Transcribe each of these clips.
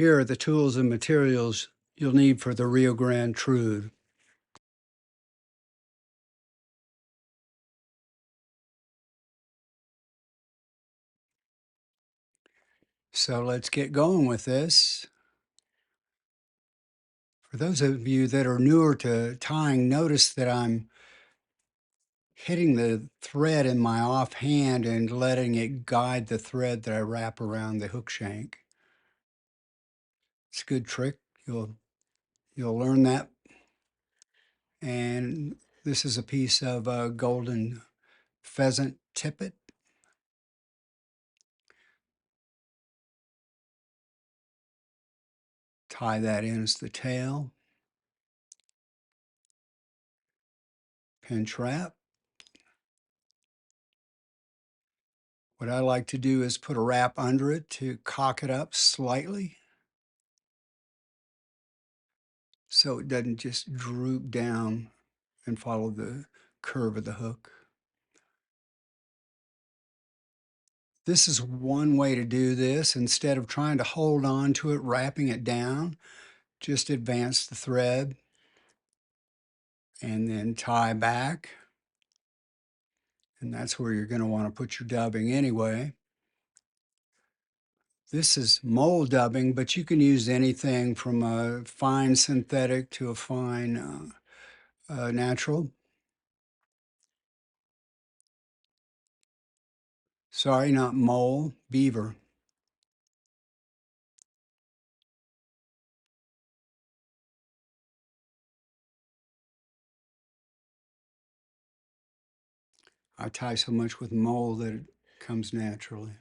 Here are the tools and materials you'll need for the Rio Grande Trude. So let's get going with this. For those of you that are newer to tying, notice that I'm hitting the thread in my offhand and letting it guide the thread that I wrap around the hook shank. It's a good trick. You'll learn that. And this is a piece of golden pheasant tippet. Tie that in as the tail. Pinch wrap. What I like to do is put a wrap under it to cock it up slightly so it doesn't just droop down and follow the curve of the hook. This is one way to do this. Instead of trying to hold on to it, wrapping it down, just advance the thread and then tie back. And that's where you're going to want to put your dubbing anyway. This is mole dubbing, but you can use anything from a fine synthetic to a fine natural. Sorry, not mole, beaver. I tie so much with mole that it comes naturally.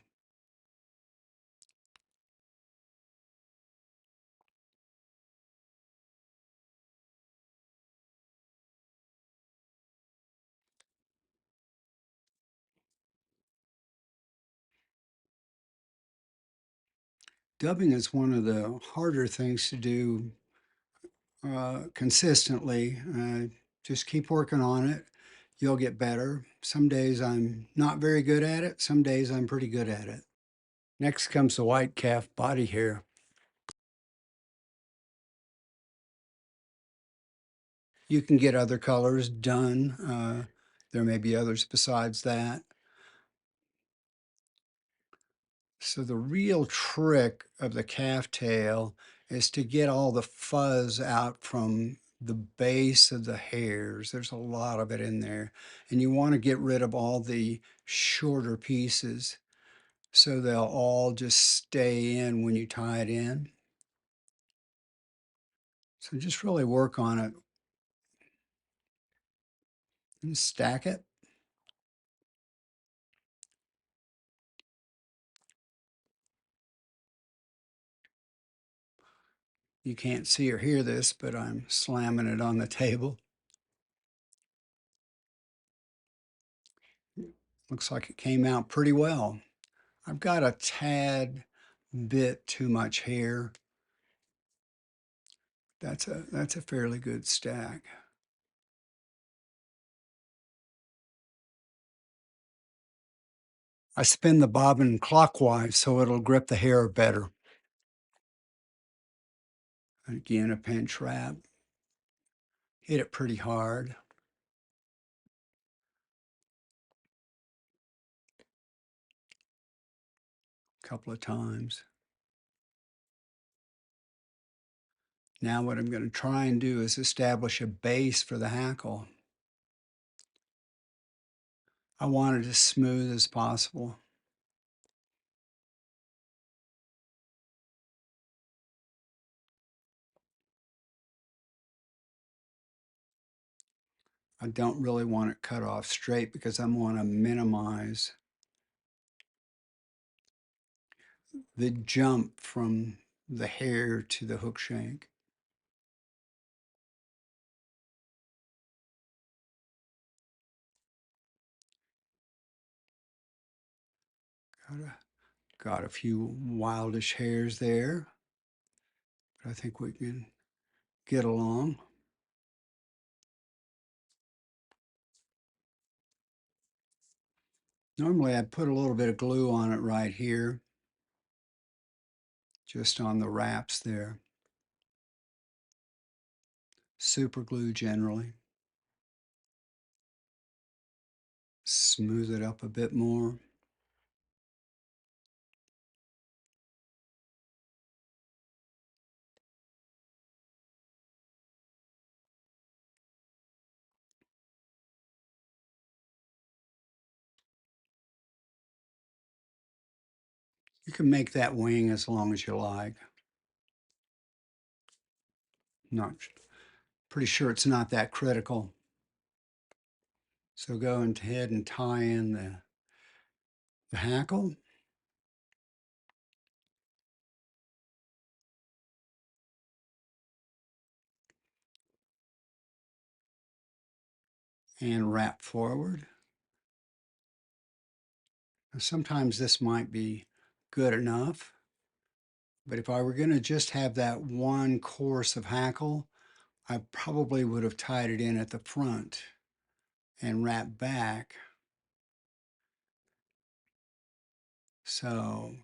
Dubbing is one of the harder things to do consistently. Just keep working on it. You'll get better. Some days I'm not very good at it. Some days I'm pretty good at it. Next comes the white calf body hair. You can get other colors done. There may be others besides that. So the real trick of the calf tail is to get all the fuzz out from the base of the hairs. There's a lot of it in there. And you want to get rid of all the shorter pieces so they'll all just stay in when you tie it in. So just really work on it and stack it. You can't see or hear this, but I'm slamming it on the table. Looks like it came out pretty well. I've got a tad bit too much hair. That's a fairly good stack. I spin the bobbin clockwise so it'll grip the hair better. Again, a pinch wrap. Hit it pretty hard. A couple of times. Now what I'm going to try and do is establish a base for the hackle. I want it as smooth as possible. I don't really want it cut off straight because I want to minimize the jump from the hair to the hook shank. Got a few wildish hairs there, but I think we can get along. Normally I'd put a little bit of glue on it right here, just on the wraps there. Super glue generally. Smooth it up a bit more. You can make that wing as long as you like. Not pretty sure it's not that critical. So go ahead and tie in the hackle. And wrap forward. Now, sometimes this might be good enough, but if I were going to just have that one course of hackle, I probably would have tied it in at the front and wrapped back. So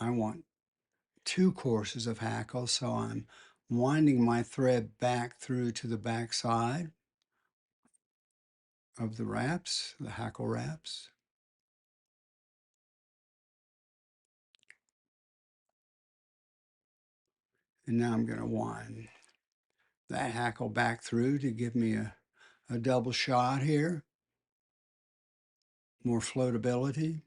I want two courses of hackle, so I'm winding my thread back through to the back side of the wraps, the hackle wraps. And now I'm going to wind that hackle back through to give me a double shot here, more floatability.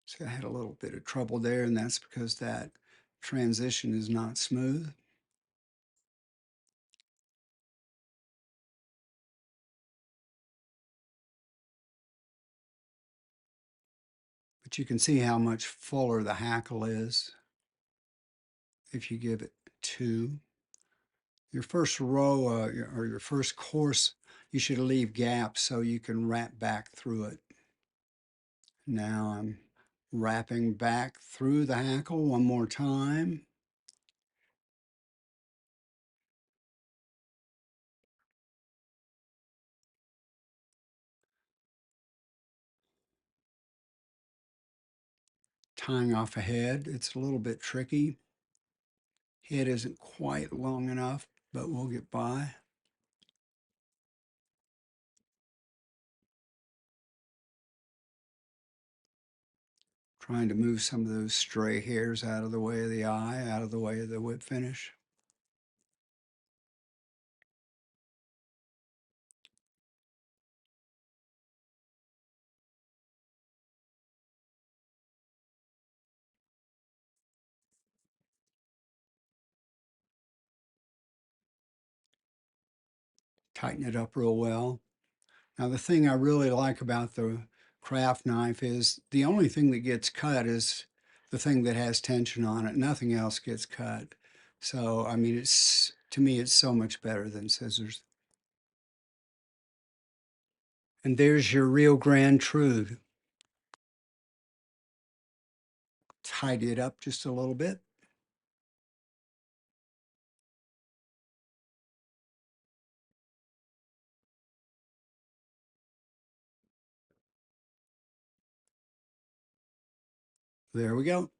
So I had a little bit of trouble there, and that's because that transition is not smooth. But you can see how much fuller the hackle is if you give it two. Your first row or your first course, you should leave gaps so you can wrap back through it. Now I'm wrapping back through the hackle one more time. Tying off a head, it's a little bit tricky. Head isn't quite long enough, but we'll get by. Trying to move some of those stray hairs out of the way of the eye, out of the way of the whip finish. Tighten it up real well. Now the thing I really like about the craft knife is the only thing that gets cut is the thing that has tension on it. Nothing else gets cut. So, I mean, to me, it's so much better than scissors. And there's your Rio Grande Trude. Tidy it up just a little bit. There we go.